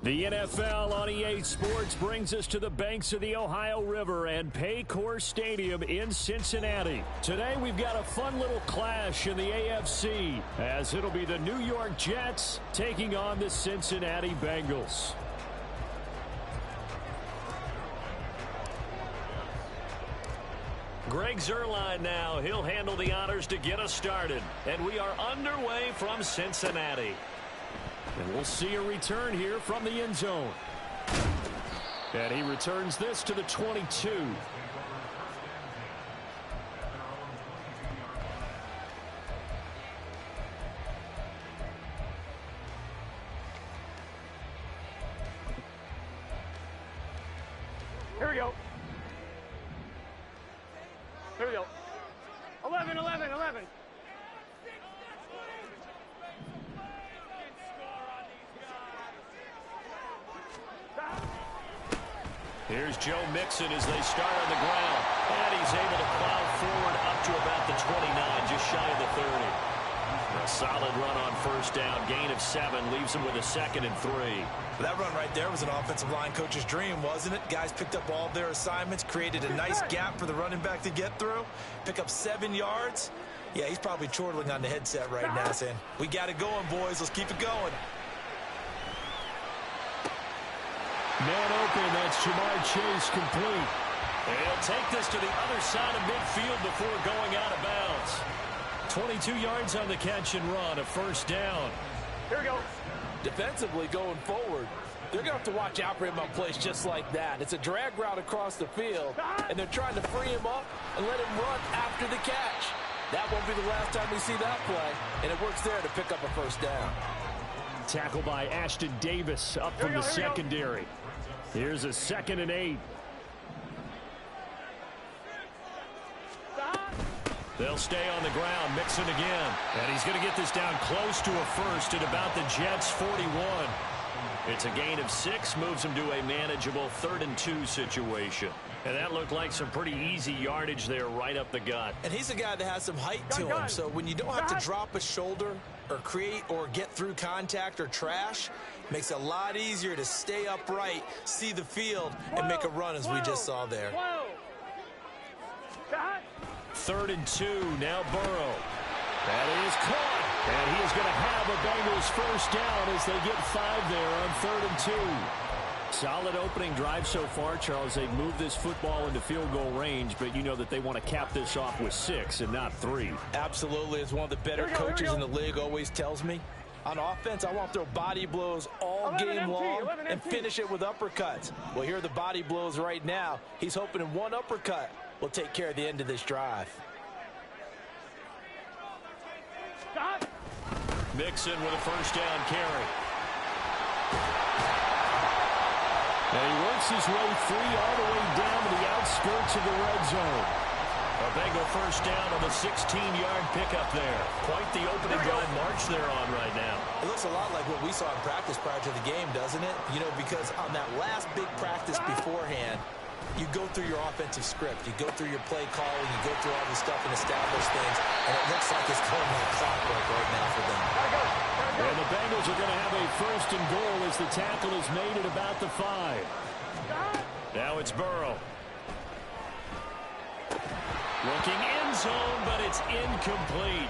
The NFL on EA Sports brings us to the banks of the Ohio River and Paycor Stadium in Cincinnati. Today we've got a fun little clash in the AFC as it'll be the New York Jets taking on the Cincinnati Bengals. Greg Zuerlein now. He'll handle the honors to get us started. And we are underway from Cincinnati. And we'll see a return here from the end zone. And he returns this to the 22. Here we go. Here we go. 11, 11, 11. Here's Joe Mixon as they start on the ground. And he's able to plow forward up to about the 29, just shy of the 30. A solid run on first down. Gain of 7 leaves him with a 2nd and 3. That run right there was an offensive line coach's dream, wasn't it? Guys picked up all their assignments, created a nice gap for the running back to get through, pick up 7 yards. Yeah, he's probably chortling on the headset right now saying, we got it going, boys. Let's keep it going. Man open, that's Ja'Marr Chase complete. And he'll take this to the other side of midfield before going out of bounds. 22 yards on the catch and run, a first down. Here we go. Defensively going forward, they're going to have to watch out for him on plays just like that. It's a drag route across the field, and they're trying to free him up and let him run after the catch. That won't be the last time we see that play, and it works there to pick up a first down. Tackle by Ashton Davis up from the secondary. Here's a 2nd and 8. They'll stay on the ground. Mixon again. And he's going to get this down close to a first at about the Jets' 41. It's a gain of 6. Moves him to a manageable 3rd and 2 situation. And that looked like some pretty easy yardage there right up the gut. And he's a guy that has some height to him. So when you don't have to drop a shoulder or create or get through contact or trash, makes it a lot easier to stay upright, see the field, and make a run as we just saw there. 3rd and 2, now Burrow. That is caught. And he is going to have a Bengals first down as they get 5 there on 3rd and 2. Solid opening drive so far, Charles. They've moved this football into field goal range, but you know that they want to cap this off with 6 and not 3. Absolutely. As one of the better coaches in the league always tells me, on offense, I want to throw body blows all game long and finish it with uppercuts. Well, here are the body blows right now. He's hoping in one uppercut will take care of the end of this drive. Mixon with a first down carry. And he works his way free all the way down to the outskirts of the red zone. A Bengal first down on the 16-yard pickup there. Quite the opening drive march they're on right now. It looks a lot like what we saw in practice prior to the game, doesn't it? You know, because on that last big practice beforehand, you go through your offensive script. You go through your play calling. You go through all the stuff and establish things. And it looks like it's going like clockwork right now for them. And the Bengals are going to have a 1st and goal as the tackle is made at about the 5. Now it's Burrow. Looking end zone, but it's incomplete.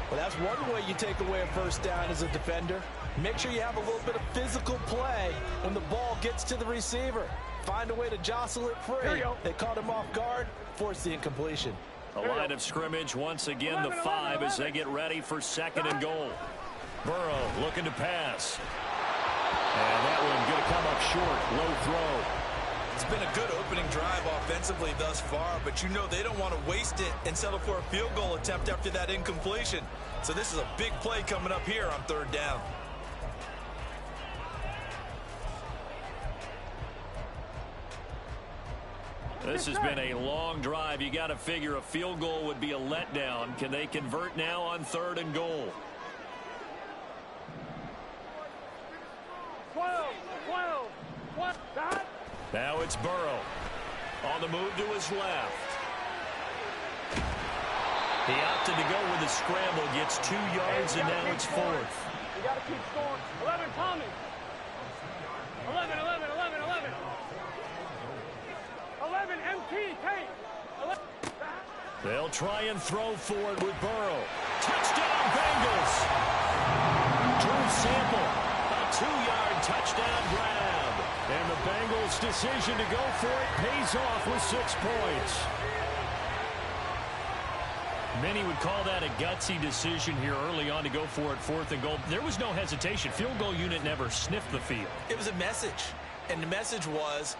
Well, that's one way you take away a first down as a defender. Make sure you have a little bit of physical play when the ball gets to the receiver. Find a way to jostle it free. They caught him off guard, forced the incompletion. A line of scrimmage once again, the 5 as they get ready for 2nd and goal. Burrow looking to pass. And that one going to come up short. Low throw. It's been a good opening drive offensively thus far, but you know they don't want to waste it and settle for a field goal attempt after that incompletion. So this is a big play coming up here on 3rd down. This has been a long drive. You got to figure a field goal would be a letdown. Can they convert now on 3rd and goal? 12. Now it's Burrow. On the move to his left. He opted to go with the scramble, gets 2 yards, and now it's 4th. You got to keep scoring. 11, Tommy. 11, 11, 11, 11. 11, MT, Tate. 11. They'll try and throw for it with Burrow. Touchdown, Bengals. Drew Sample, a 2-yard touchdown grab. And the Bengals' decision to go for it pays off with 6 points. Many would call that a gutsy decision here early on to go for it 4th and goal. There was no hesitation. Field goal unit never sniffed the field. It was a message, and the message was,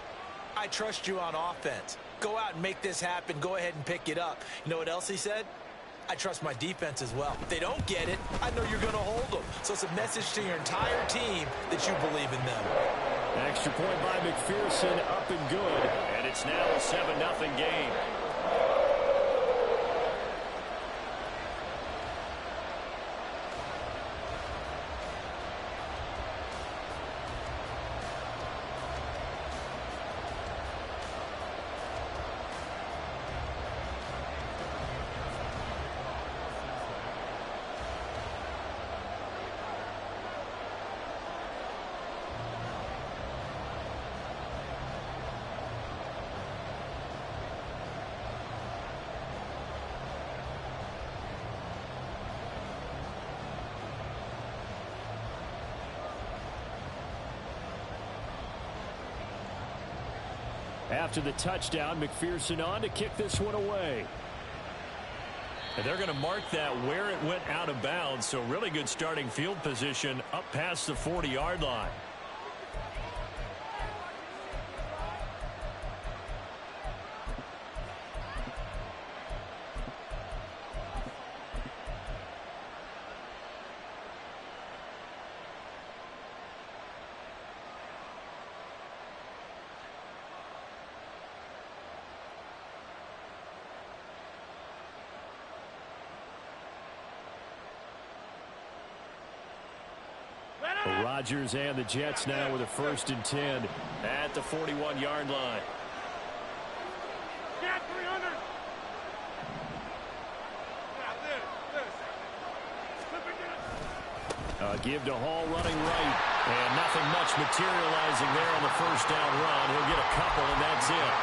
I trust you on offense. Go out and make this happen. Go ahead and pick it up. You know what else he said? I trust my defense as well. If they don't get it, I know you're going to hold them. So it's a message to your entire team that you believe in them. Extra point by McPherson, up and good. And it's now a 7-0 game. After the touchdown, McPherson on to kick this one away. And they're going to mark that where it went out of bounds, so really good starting field position up past the 40-yard line. Rodgers and the Jets now with a 1st and 10 at the 41-yard line. Give to Hall running right. And nothing much materializing there on the 1st down run. He'll get a couple, and that's it.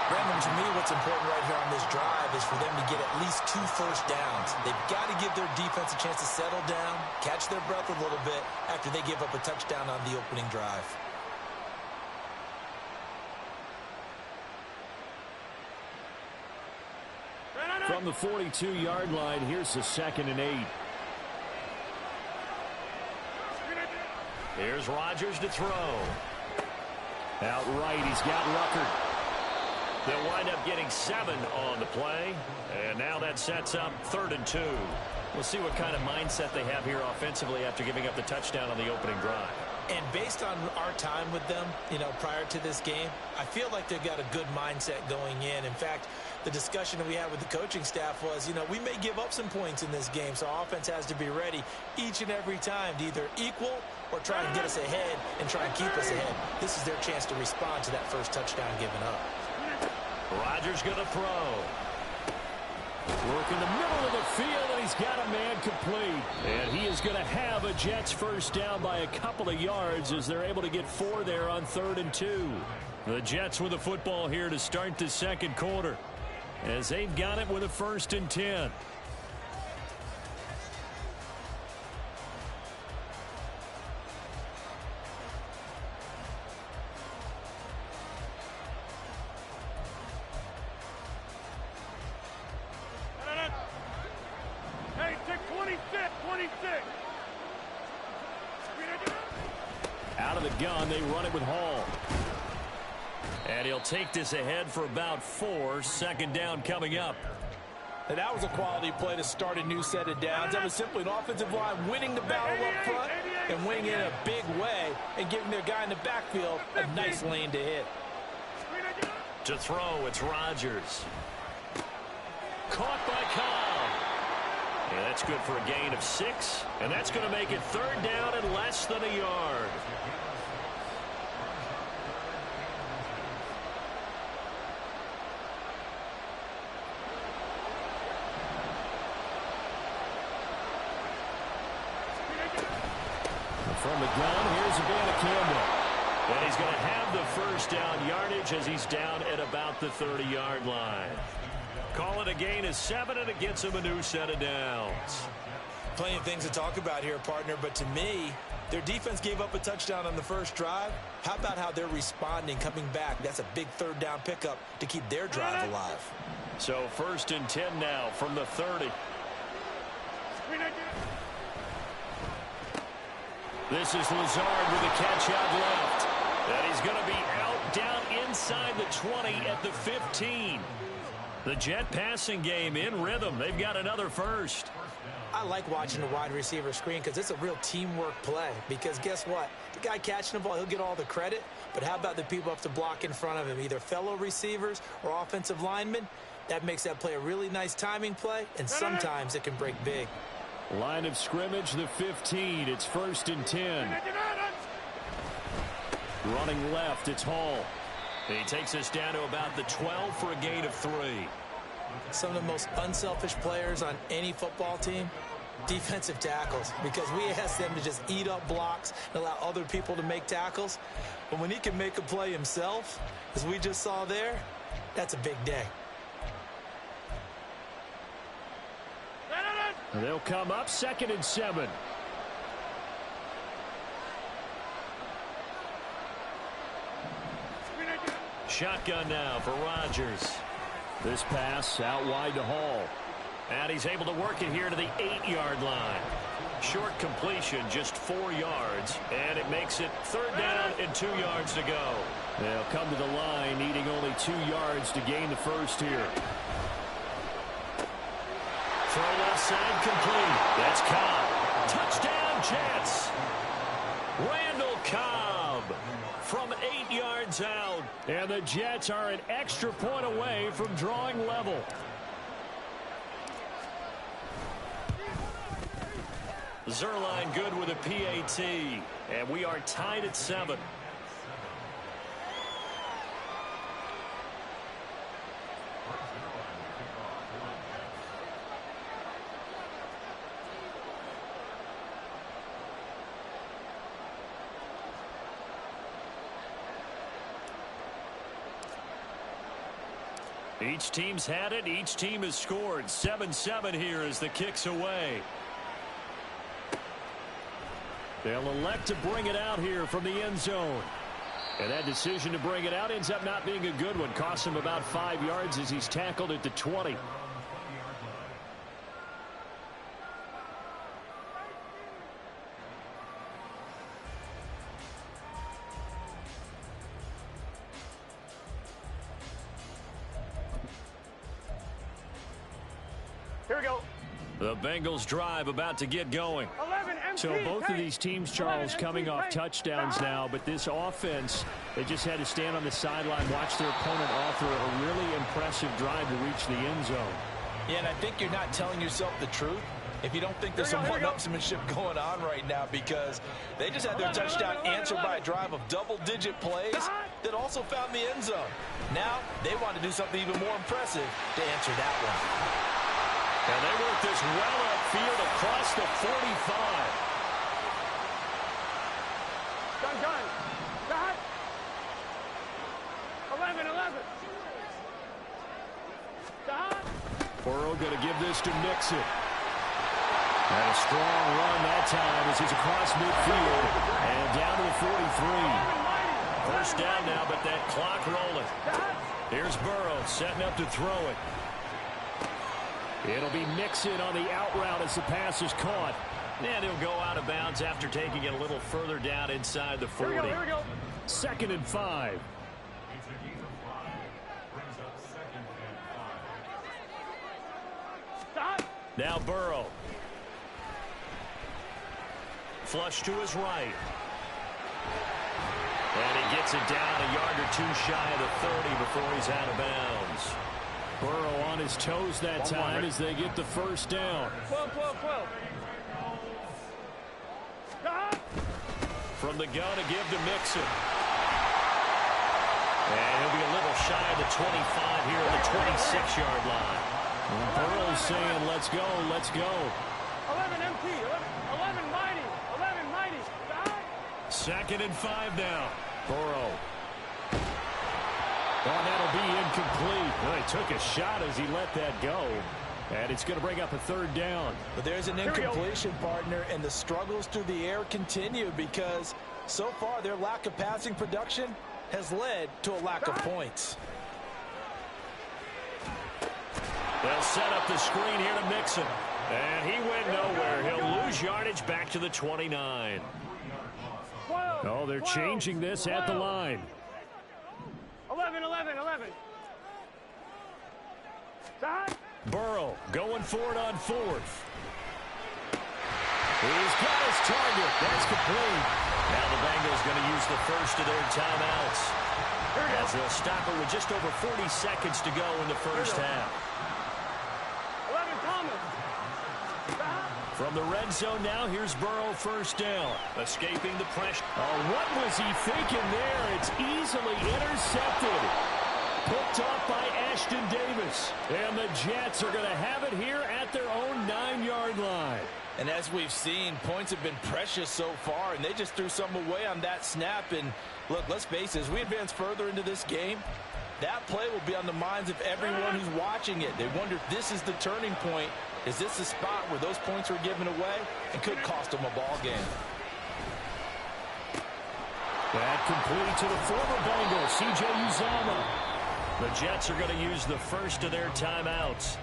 Brandon, to me, what's important right here on this drive is for them to get at least 2 first downs. They've got to give their defense a chance to settle down, catch their breath a little bit after they give up a touchdown on the opening drive. From the 42-yard line, here's the 2nd and 8. Here's Rodgers to throw. Out right, he's got Ruckert. They'll wind up getting 7 on the play. And now that sets up 3rd and 2. We'll see what kind of mindset they have here offensively after giving up the touchdown on the opening drive. And based on our time with them, prior to this game, I feel like they've got a good mindset going in. In fact, the discussion that we had with the coaching staff was, we may give up some points in this game, so offense has to be ready each and every time to either equal or try and get us ahead and try and keep us ahead. This is their chance to respond to that first touchdown given up. Rodgers going to throw. Work in the middle of the field, and he's got a man complete. And he is going to have a Jets first down by a couple of yards as they're able to get 4 there on 3rd and 2. The Jets with the football here to start the 2nd quarter as they've got it with a 1st and 10. Out of the gun, they run it with Hall. And he'll take this ahead for about 4. 2nd down coming up. And that was a quality play to start a new set of downs. That was simply an offensive line winning the battle up front and winning it in a big way and giving their guy in the backfield a nice lane to hit. To throw, it's Rodgers. Caught by Cobb. Yeah, that's good for a gain of 6. And that's going to make it 3rd down and less than a yard. From the gun, here's Evander Campbell. And he's going to have the first down yardage as he's down at about the 30-yard line. Call it a gain of 7, and it gets him a new set of downs. Plenty of things to talk about here, partner, but to me, their defense gave up a touchdown on the first drive. How about how they're responding, coming back? That's a big third down pickup to keep their drive alive. So 1st and 10 now from the 30. This is Lazard with a catch out left. And he's going to be out down inside the 20 at the 15. The Jet passing game in rhythm. They've got another first. I like watching the wide receiver screen because it's a real teamwork play. Because guess what? The guy catching the ball, he'll get all the credit. But how about the people up to block in front of him, either fellow receivers or offensive linemen? That makes that play a really nice timing play, and sometimes it can break big. Line of scrimmage, the 15. It's 1st and 10. Running left, it's Hall. He takes us down to about the 12 for a gain of 3. Some of the most unselfish players on any football team, defensive tackles, because we ask them to just eat up blocks and allow other people to make tackles. But when he can make a play himself, as we just saw there, that's a big day. They'll come up 2nd and 7. Shotgun now for Rodgers. This pass out wide to Hall. And he's able to work it here to the 8-yard line. Short completion, just 4 yards. And it makes it 3rd down and 2 yards to go. They'll come to the line, needing only 2 yards to gain the first here. Throw left side complete. That's Cobb. Touchdown, Jets. Randall Cobb from 8 yards out. And the Jets are an extra point away from drawing level. Zuerlein good with a PAT. And we are tied at 7. Each team's had it. Each team has scored. 7-7 here as the kick's away. They'll elect to bring it out here from the end zone. And that decision to bring it out ends up not being a good one. Costs him about 5 yards as he's tackled at the 20. Here we go. The Bengals drive about to get going. So both of these teams, Charles, coming off touchdowns now, but this offense, they just had to stand on the sideline, watch their opponent offer a really impressive drive to reach the end zone. Yeah, and I think you're not telling yourself the truth if you don't think there's some one-upsmanship going on right now, because they just had their touchdown answered by a drive of double-digit plays that also found the end zone. Now they want to do something even more impressive to answer that one. And they work this well upfield across the 45. Gun. Got. 11. Got. Burrow going to give this to Mixon. And a strong run that time as he's across midfield and down to the 43. First down now, but that clock rolling. Here's Burrow setting up to throw it. It'll be Mixon on the out route as the pass is caught. And he'll go out of bounds after taking it a little further down inside the 40. Here we go. 2nd and 5. Stop. Now Burrow. Flush to his right. And he gets it down a yard or 2 shy of the 30 before he's out of bounds. Burrow on his toes that time as they get the first down. 12. From the gun to give to Mixon. And he'll be a little shy of the 25 here at the 26-yard line. And Burrow's saying, let's go. 11 empty. 11 mighty. 11 mighty. 2nd and 5 now. Burrow. Oh, that'll be incomplete. Well, he took a shot as he let that go. And it's going to bring up a third down. But there's an incompletion, partner, and the struggles through the air continue because so far their lack of passing production has led to a lack of points. They'll set up the screen here to Mixon. And he went nowhere. He'll lose yardage back to the 29. Oh, they're changing this at the line. 11, 11, 11. Side. Burrow going for it on fourth. He's got his target. That's complete. Now the Bengals going to use the first of their timeouts as they'll stop it with just over 40 seconds to go in the first half. 11, Thomas. From the red zone now, here's Burrow first down. Escaping the pressure. Oh, what was he thinking there? It's easily intercepted. Picked off by Ashton Davis. And the Jets are going to have it here at their own 9-yard line. And as we've seen, points have been precious so far, and they just threw some away on that snap. And look, let's face it, as we advance further into this game, that play will be on the minds of everyone who's watching it. They wonder if this is the turning point. Is this the spot where those points are given away and could cost them a ball game? That complete to the former Bengal, C.J. Uzomah. The Jets are going to use the first of their timeouts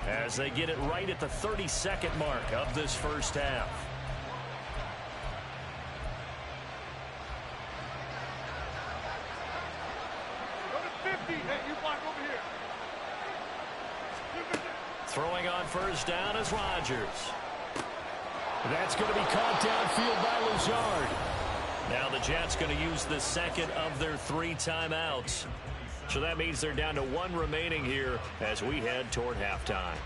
as they get it right at the 32nd mark of this first half. Go to 50. Hey, you block over here. Throwing on first down is Rodgers. That's going to be caught downfield by Lazard. Now the Jets going to use the second of their 3 timeouts. So that means they're down to 1 remaining here as we head toward halftime.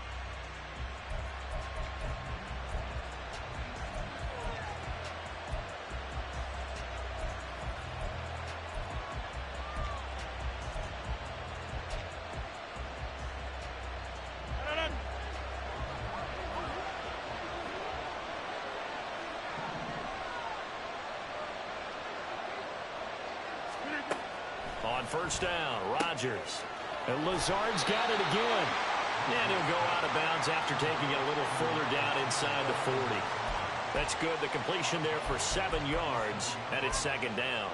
On first down, Rodgers. And Lazard's got it again. And he'll go out of bounds after taking it a little further down inside the 40. That's good. The completion there for 7 yards, and it's second down.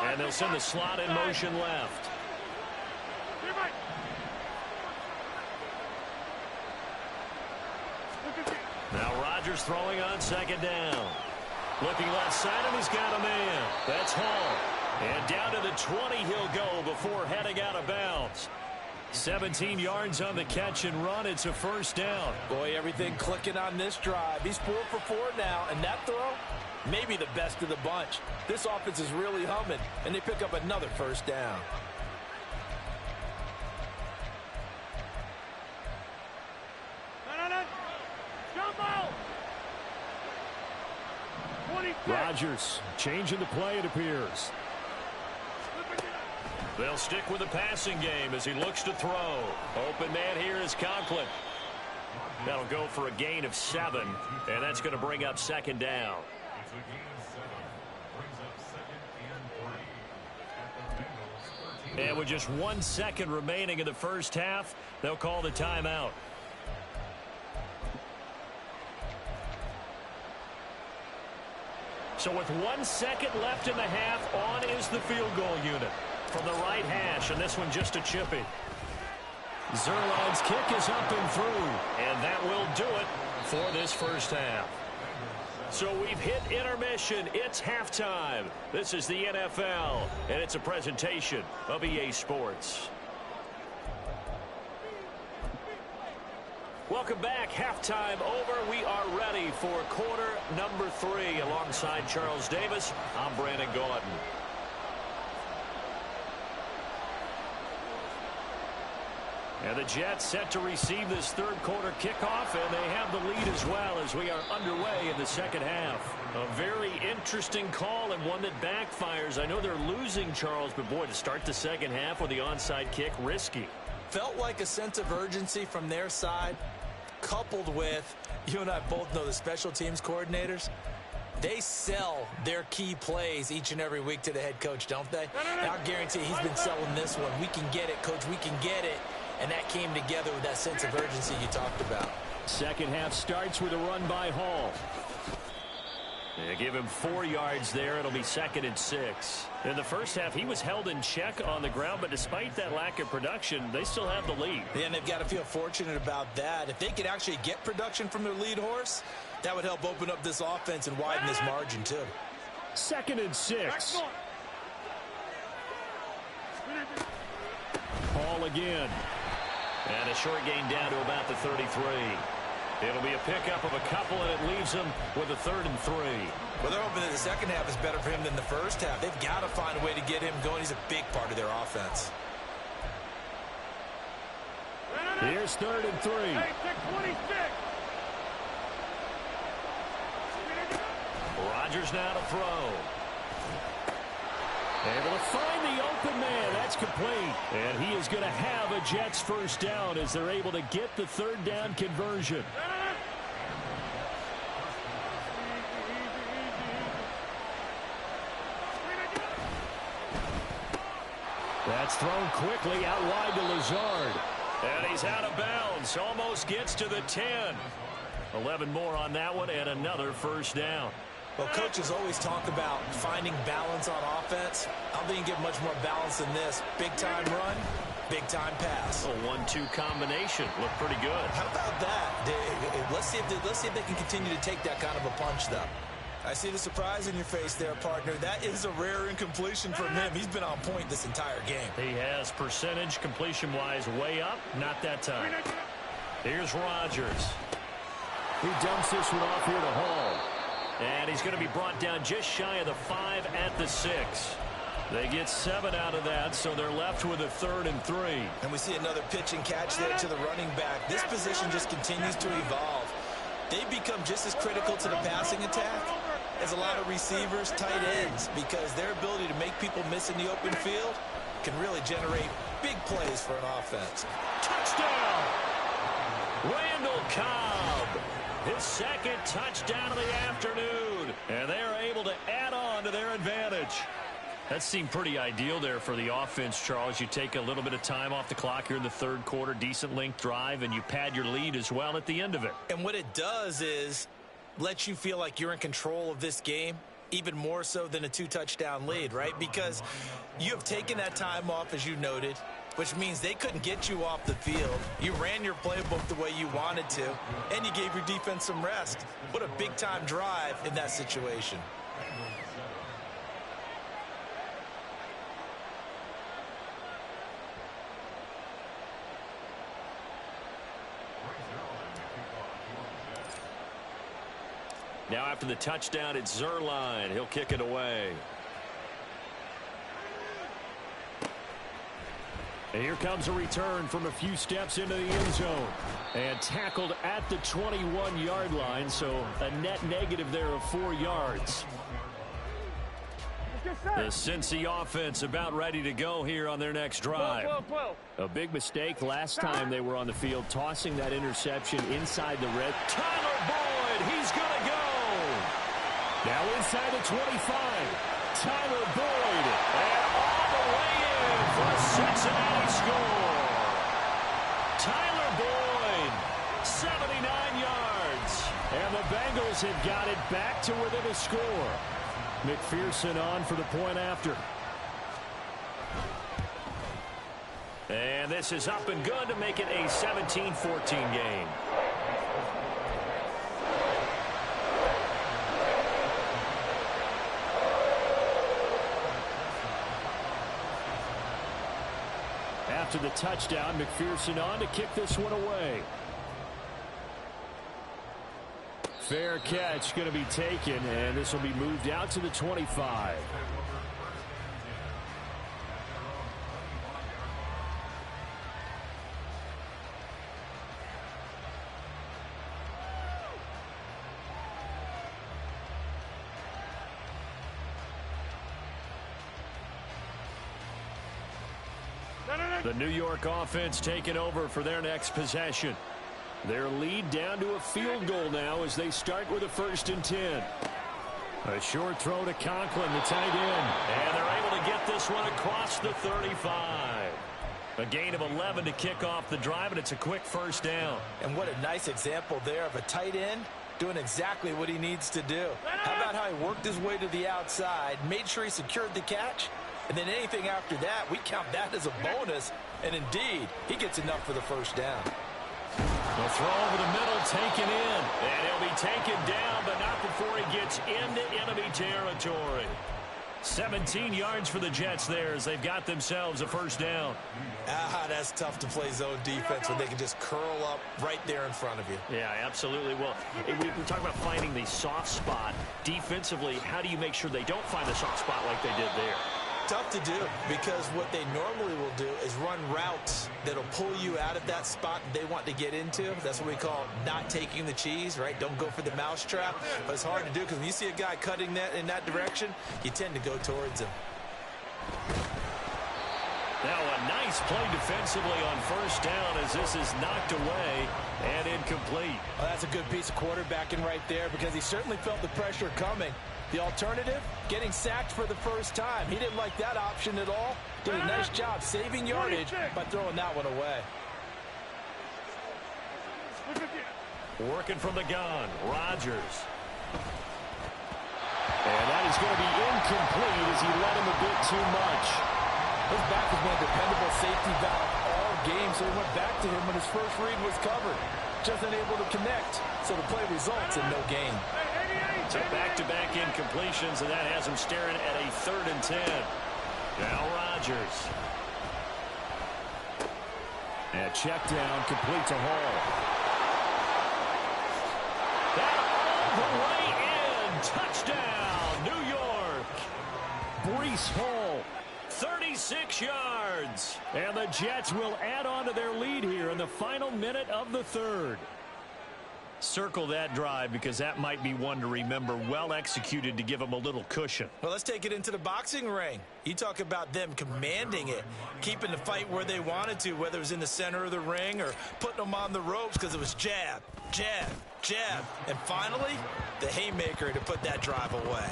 And they'll send the slot in motion left. Now Rodgers throwing on second down. Looking left side, and he's got a man. That's Hall. And down to the 20 he'll go before heading out of bounds. 17 yards on the catch and run. It's a first down. Boy, everything clicking on this drive. He's 4 for 4 now, and that throw, maybe the best of the bunch. This offense is really humming, and they pick up another first down. Rodgers changing the play, it appears. They'll stick with the passing game as he looks to throw. Open man here is Conklin. That'll go for a gain of 7, and that's going to bring up second down. And with just 1 second remaining in the first half, they'll call the timeout. So with 1 second left in the half, on is the field goal unit from the right hash, and this one just a chippy. Zuerlein's kick is up and through, and that will do it for this first half. So we've hit intermission. It's halftime. This is the NFL, and it's a presentation of EA Sports. Welcome back. Halftime over. We are ready for quarter number 3. Alongside Charles Davis, I'm Brandon Gaudin. And the Jets set to receive this third quarter kickoff, and they have the lead as well as we are underway in the second half. A very interesting call and one that backfires. I know they're losing, Charles, but boy, to start the second half with the onside kick, risky. felt like a sense of urgency from their side, coupled with, you and I both know the special teams coordinators, they sell their key plays each and every week to the head coach, don't they? And I guarantee he's been selling this one. We can get it, coach, we can get it. And that came together with that sense of urgency you talked about. Second half starts with a run by Hall. They give him 4 yards there. It'll be 2nd and 6. In the first half, he was held in check on the ground, but despite that lack of production, they still have the lead. Yeah, and they've got to feel fortunate about that. If they could actually get production from their lead horse, that would help open up this offense and widen this margin, too. 2nd and 6. Hall again. And a short gain down to about the 33. It'll be a pickup of a couple, and it leaves him with a 3rd and 3. Well, they're hoping that the second half is better for him than the first half. They've got to find a way to get him going. He's a big part of their offense. Here's 3rd and 3. Hey, 626. Rodgers now to throw. Able to find the open man. That's complete. And he is going to have a Jets first down as they're able to get the 3rd down conversion. That's thrown quickly out wide to Lazard. And he's out of bounds. Almost gets to the 10. 11 more on that one and another first down. Well, coaches always talk about finding balance on offense. I don't think you can get much more balance than this. Big-time run, big-time pass. A 1-2 combination. Looked pretty good. How about that? Let's see if they can continue to take that kind of a punch, though. I see the surprise in your face there, partner. That is a rare incompletion from him. He's been on point this entire game. He has percentage completion-wise way up. Not that time. Here's Rodgers. He dumps this one off here to Hall. And he's going to be brought down just shy of the 5 at the 6. They get 7 out of that, so they're left with a 3rd and 3. And we see another pitch and catch there to the running back. This position just continues to evolve. They become just as critical to the passing attack as a lot of receivers, tight ends, because their ability to make people miss in the open field can really generate big plays for an offense. Touchdown! Randall Cobb. His 2nd touchdown of the afternoon. And they're able to add on to their advantage. That seemed pretty ideal there for the offense, Charles. You take a little bit of time off the clock here in the 3rd quarter, decent length drive, and you pad your lead as well at the end of it. And what it does is let you feel like you're in control of this game, even more so than a 2-touchdown lead, right? Because you have taken that time off, as you noted, which means they couldn't get you off the field. You ran your playbook the way you wanted to, and you gave your defense some rest. What a big-time drive in that situation. Now after the touchdown, it's Zuerlein. He'll kick it away. And here comes a return from a few steps into the end zone. And tackled at the 21-yard line, so a net negative there of 4 yards. The Cincy offense about ready to go here on their next drive. A big mistake last time they were on the field, tossing that interception inside the red. Tyler Boyd, he's going to go. Now inside the 25. Tyler Boyd. And all the way in for a Cincinnati score. Tyler Boyd, 79 yards. And the Bengals have got it back to within a score. McPherson on for the point after. And this is up and good to make it a 17-14 game. After the touchdown, McPherson on to kick this one away. Fair catch going to be taken, and this will be moved out to the 25. No. The New York offense taking over for their next possession. Their lead down to a field goal now as they start with a 1st and 10. A short throw to Conklin, the tight end. And they're able to get this one across the 35. A gain of 11 to kick off the drive, and it's a quick 1st down. And what a nice example there of a tight end doing exactly what he needs to do. How about how he worked his way to the outside, made sure he secured the catch, and then anything after that, we count that as a bonus. And indeed, he gets enough for the 1st down. The throw over the middle, taken in. And he'll be taken down, but not before he gets into enemy territory. 17 yards for the Jets there as they've got themselves a 1st down. That's tough to play zone defense when they can just curl up right there in front of you. Yeah, absolutely. Well, we talk about finding the soft spot. Defensively, how do you make sure they don't find the soft spot like they did there? Tough to do, because what they normally will do is run routes that'll pull you out of that spot they want to get into. That's what we call not taking the cheese, right? Don't go for the mousetrap. But it's hard to do because when you see a guy cutting that in that direction, you tend to go towards him. Now a nice play defensively on 1st down as this is knocked away and incomplete. Well, that's a good piece of quarterbacking right there because he certainly felt the pressure coming. The alternative, getting sacked for the 1st time. He didn't like that option at all. Did a nice job saving yardage by throwing that one away. Working from the gun, Rodgers. And that is going to be incomplete as he led him a bit too much. His back has been a dependable safety valve all game, so he went back to him when his first read was covered. Just unable to connect, so the play results in no gain. So back-to-back incompletions, and that has him staring at a 3rd and 10. Now Rodgers. And check down, complete to Hall. That all the way in. Touchdown, New York. Breece Hall, 36 yards. And the Jets will add on to their lead here in the final minute of the 3rd. Circle that drive because that might be one to remember. Well executed to give them a little cushion. Well, let's take it into the boxing ring. You talk about them commanding it, keeping the fight where they wanted to, whether it was in the center of the ring or putting them on the ropes because it was jab, jab, jab. And finally, the haymaker to put that drive away.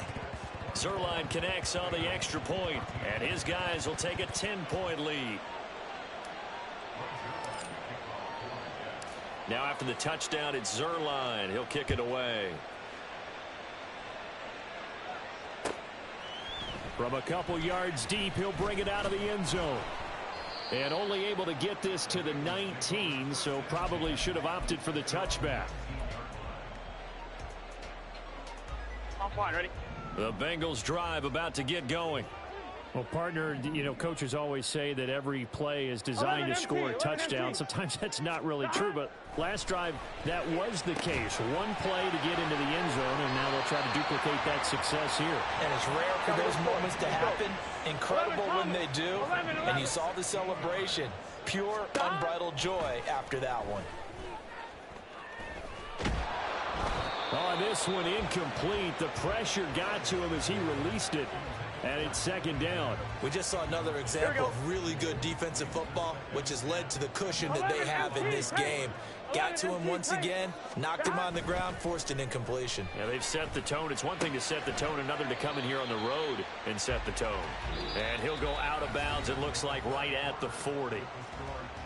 Zuerlein connects on the extra point, and his guys will take a 10-point lead. Now after the touchdown, it's Zuerlein. He'll kick it away. From a couple yards deep, he'll bring it out of the end zone. And only able to get this to the 19, so probably should have opted for the touchback. I'm fine, ready? The Bengals drive about to get going. Well, partner, you know, coaches always say that every play is designed to score a touchdown. Sometimes that's not really true, but last drive, that was the case. One play to get into the end zone, and now they'll try to duplicate that success here. And it's rare for those moments to happen. Incredible when they do. And you saw the celebration. Pure, unbridled joy after that one. On this one, incomplete. The pressure got to him as he released it. And it's 2nd down. We just saw another example of really good defensive football, which has led to the cushion that they have in this game. Got to him once again, knocked him on the ground, forced an incompletion. Yeah, they've set the tone. It's one thing to set the tone, another to come in here on the road and set the tone. And he'll go out of bounds, it looks like, right at the 40.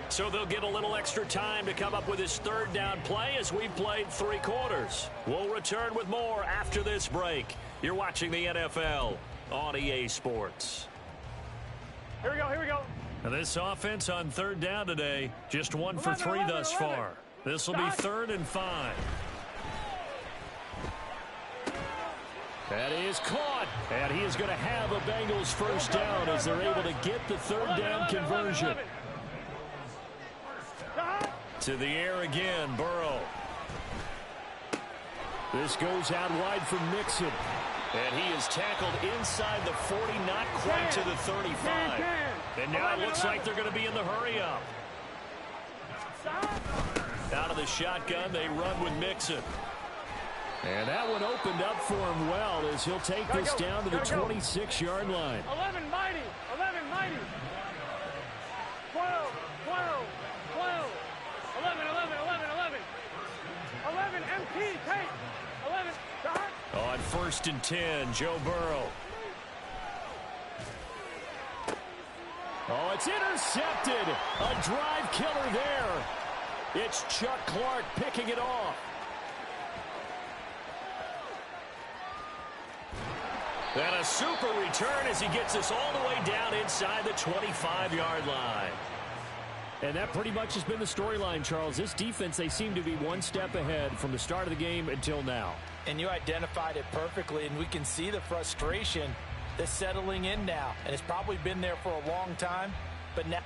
So they'll get a little extra time to come up with his 3rd down play as we played 3 quarters. We'll return with more after this break. You're watching the NFL on EA Sports. Here we go, here we go. Now this offense on 3rd down today, just 1 for 3 thus far. This will be 3rd and 5. That is caught, and he is going to have a Bengals 1st down as they're able to get the 3rd down conversion. To the air again, Burrow. This goes out wide for Mixon. And he is tackled inside the 40, not quite to the 35. And now it looks like they're going to be in the hurry-up. Out of the shotgun, they run with Mixon. And that one opened up for him well as he'll take this down to the 26-yard line. 11 mighty, 11 mighty. 12, 12, 12, 11, 11, 11, 11. 11, MT, take. 11, stop. On 1st and 10, Joe Burrow. Oh, it's intercepted. A drive killer there. It's Chuck Clark picking it off. And a super return as he gets us all the way down inside the 25-yard line. And that pretty much has been the storyline, Charles. This defense, they seem to be one step ahead from the start of the game until now. And you identified it perfectly, and we can see the frustration that's settling in now. And it's probably been there for a long time, but now...